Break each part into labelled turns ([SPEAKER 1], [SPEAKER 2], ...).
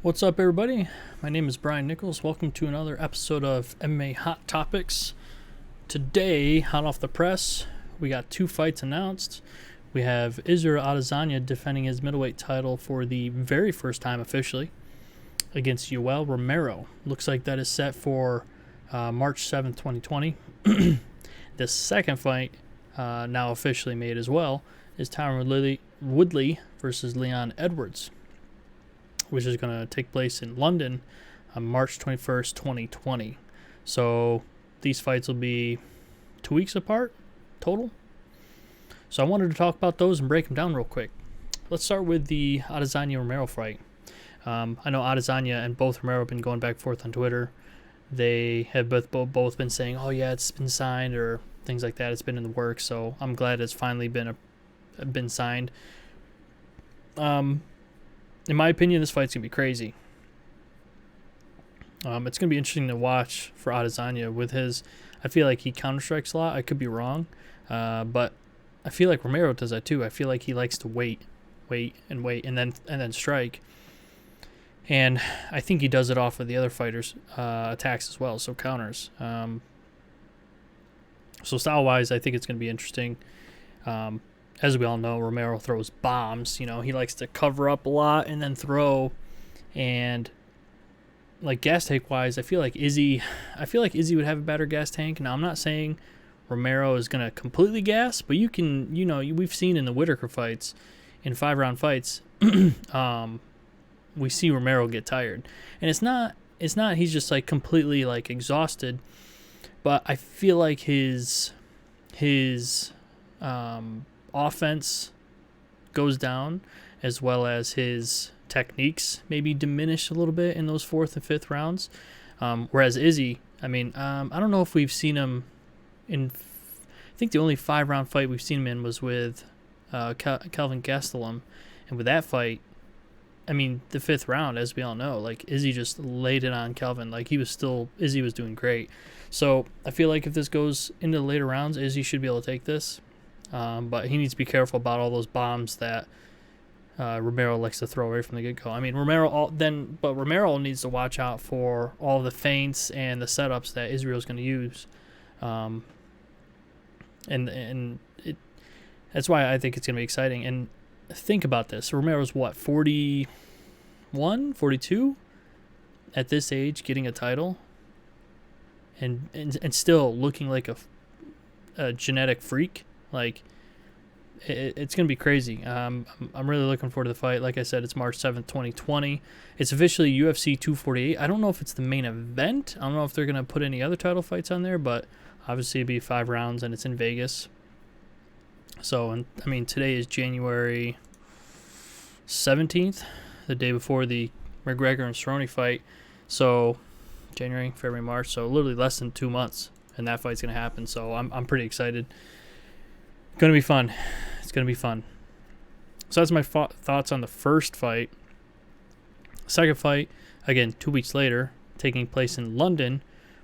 [SPEAKER 1] What's up, everybody? My name is Brian Nichols. Welcome to another episode of MMA Hot Topics. Today, hot off the press, we got two fights announced. We have Israel Adesanya defending his middleweight title for the very first time officially against Yoel Romero. Looks like that is set for March 7th, 2020. The second fight, now officially made as well, is Tyron Woodley versus Leon Edwards, which is going to take place in London on March 21st, 2020. So these fights will be 2 weeks apart total. So I wanted to talk about those and break them down real quick. Let's start with the Adesanya-Romero fight. I know Adesanya and both Romero have been going back and forth on Twitter. They have both been saying, oh yeah, it's been signed, or things like that. It's been in the works, so I'm glad it's finally been signed. In my opinion, this fight's going to be crazy. It's going to be interesting to watch for Adesanya with his... I feel like he counter-strikes a lot. I could be wrong. But I feel like Romero does that too. I feel like he likes to wait, and then strike. And I think he does it off of the other fighters' attacks as well, so counters. So style-wise, I think it's going to be interesting. As we all know, Romero throws bombs. You know, he likes to cover up a lot and then throw. And like gas tank wise, I feel like Izzy would have a better gas tank. Now, I'm not saying Romero is gonna completely gas, but we've seen in the Whitaker fights, in 5-round fights, we see Romero get tired, and it's not he's just like completely like exhausted, but I feel like his offense goes down, as well as his techniques maybe diminish a little bit in those 4th and 5th rounds. Whereas Izzy, I don't know if we've seen him in. I think the only 5-round fight we've seen him in was with Kelvin Gastelum, and with that fight, the 5th round, as we all know, like Izzy just laid it on Kelvin. Like Izzy was doing great. So I feel like if this goes into the later rounds, Izzy should be able to take this. But he needs to be careful about all those bombs that Romero likes to throw away from the get-go. Romero needs to watch out for all the feints and the setups that Israel's going to use. That's why I think it's going to be exciting. And think about this. Romero's what, 41, 42 at this age, getting a title and still looking like a genetic freak. Like, it's going to be crazy. I'm really looking forward to the fight. Like I said, it's March 7th, 2020. It's officially UFC 248. I don't know if it's the main event. I don't know if they're going to put any other title fights on there, but obviously it'll be 5 rounds, and it's in Vegas. So, today is January 17th, the day before the McGregor and Cerrone fight. So, January, February, March. So, literally less than 2 months, and that fight's going to happen. So, I'm pretty excited. Going to be fun. It's going to be fun. So that's my thoughts on the first fight. Second fight, again, 2 weeks later, taking place in London,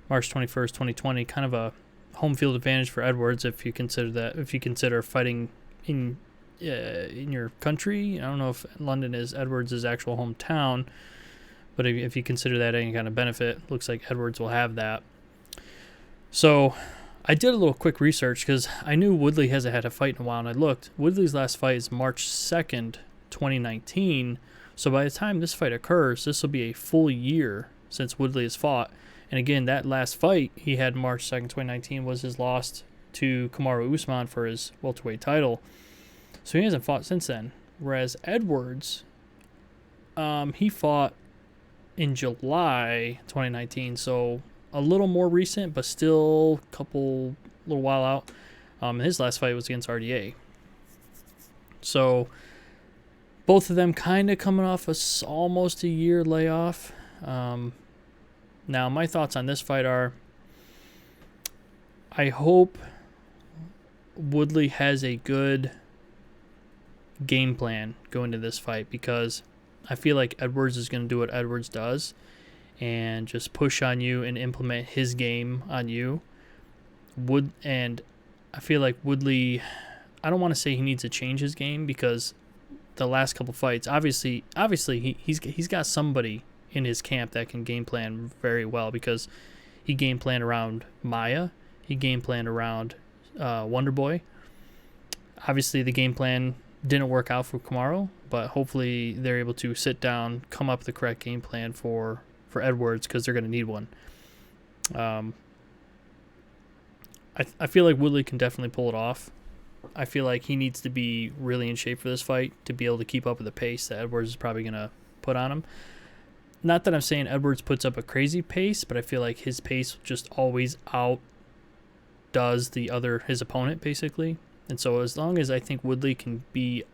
[SPEAKER 1] March 21st, 2020. Kind of a home field advantage for Edwards if you consider fighting in your country. I don't know if London is Edwards' actual hometown, but if you consider that any kind of benefit, looks like Edwards will have that. So I did a little quick research because I knew Woodley hasn't had a fight in a while, and I looked. Woodley's last fight is March 2nd, 2019. So by the time this fight occurs, this will be a full year since Woodley has fought. And again, that last fight he had March 2nd, 2019 was his loss to Kamaru Usman for his welterweight title. So he hasn't fought since then. Whereas Edwards, he fought in July 2019, so a little more recent, but still a little while out. His last fight was against RDA. So both of them kind of coming off almost a year layoff. Now, my thoughts on this fight are, I hope Woodley has a good game plan going into this fight, because I feel like Edwards is going to do what Edwards does and just push on you and implement his game on you. And I feel like Woodley, I don't want to say he needs to change his game, because the last couple fights, obviously he's got somebody in his camp that can game plan very well, because he game planned around Maya, he game planned around Wonder Boy. Obviously, the game plan didn't work out for Kamaru, but hopefully they're able to sit down, come up with the correct game plan for Edwards, because they're going to need one. I feel like Woodley can definitely pull it off. I feel like he needs to be really in shape for this fight to be able to keep up with the pace that Edwards is probably going to put on him. Not that I'm saying Edwards puts up a crazy pace, but I feel like his pace just always outdoes his opponent, basically. And so as long as I think Woodley can be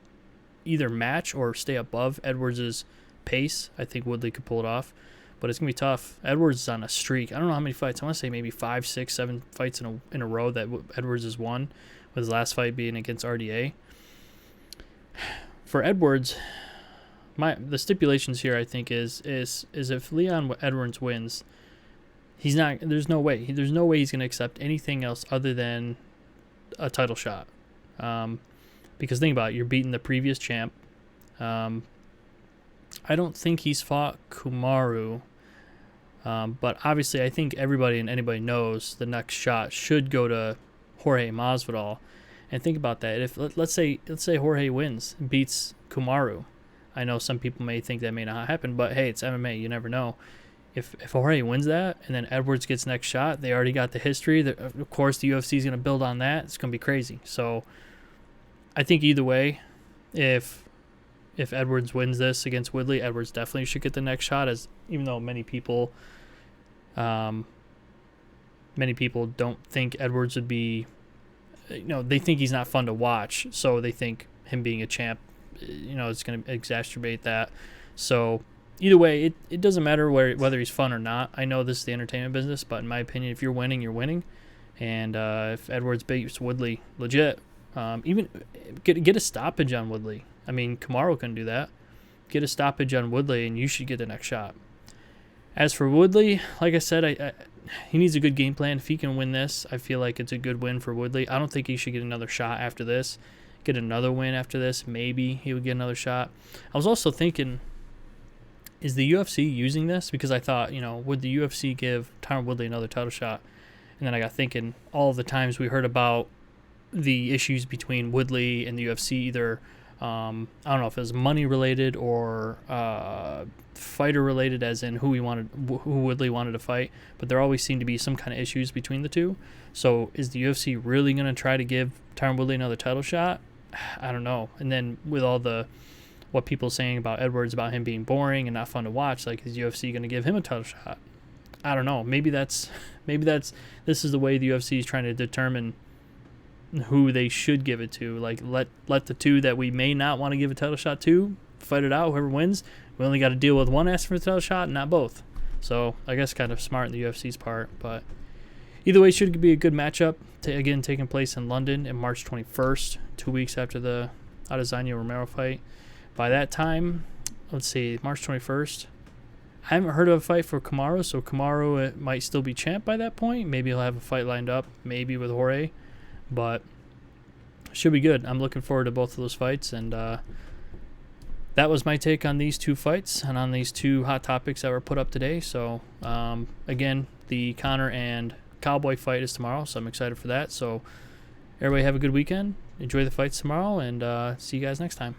[SPEAKER 1] either match or stay above Edwards' pace, I think Woodley could pull it off. But it's going to be tough. Edwards is on a streak. I don't know how many fights. I want to say maybe 5, 6, 7 fights in a row that Edwards has won, with his last fight being against RDA. For Edwards, the stipulations here, I think, is if Leon Edwards wins, there's no way he's going to accept anything else other than a title shot. Because think about it, you're beating the previous champ. I don't think he's fought Kamaru, but obviously I think everybody and anybody knows the next shot should go to Jorge Masvidal. And think about that. If let's say Jorge wins, beats Kamaru, I know some people may think that may not happen, but hey, it's MMA. You never know. If Jorge wins that and then Edwards gets next shot, they already got the history. Of course, the UFC is going to build on that. It's going to be crazy. So I think either way, if Edwards wins this against Woodley, Edwards definitely should get the next shot. As even though many people don't think Edwards would be, they think he's not fun to watch. So they think him being a champ, it's going to exacerbate that. So either way, it doesn't matter whether he's fun or not. I know this is the entertainment business, but in my opinion, if you're winning, you're winning. And if Edwards beats Woodley, legit, even get a stoppage on Woodley. I mean, Kamaru can do that. Get a stoppage on Woodley, and you should get the next shot. As for Woodley, like I said, he needs a good game plan. If he can win this, I feel like it's a good win for Woodley. I don't think he should get another shot after this. Get another win after this. Maybe he would get another shot. I was also thinking, is the UFC using this? Because I thought, would the UFC give Tyron Woodley another title shot? And then I got thinking, all of the times we heard about the issues between Woodley and the UFC, either I don't know if it was money related or fighter related, as in who Woodley wanted to fight, but there always seemed to be some kind of issues between the two. So is the UFC really going to try to give Tyron Woodley another title shot? I don't know. And then with all what people are saying about Edwards, about him being boring and not fun to watch, like, is UFC going to give him a title shot? I don't know. Maybe this is the way the UFC is trying to determine who they should give it to. Like, let the two that we may not want to give a title shot to fight it out. Whoever wins, we only got to deal with one asking for a title shot, not both. So I guess kind of smart in the UFC's part. But either way, it should be a good matchup. Again, taking place in London on March 21st, 2 weeks after the Adesanya Romero fight. By that time, let's see, March 21st. I haven't heard of a fight for Kamaru, so Kamaru might still be champ by that point. Maybe he'll have a fight lined up, maybe with Jorge. But should be good. I'm looking forward to both of those fights. And that was my take on these two fights and on these two hot topics that were put up today. So, again, the Conor and Cowboy fight is tomorrow, so I'm excited for that. So everybody have a good weekend. Enjoy the fights tomorrow, and see you guys next time.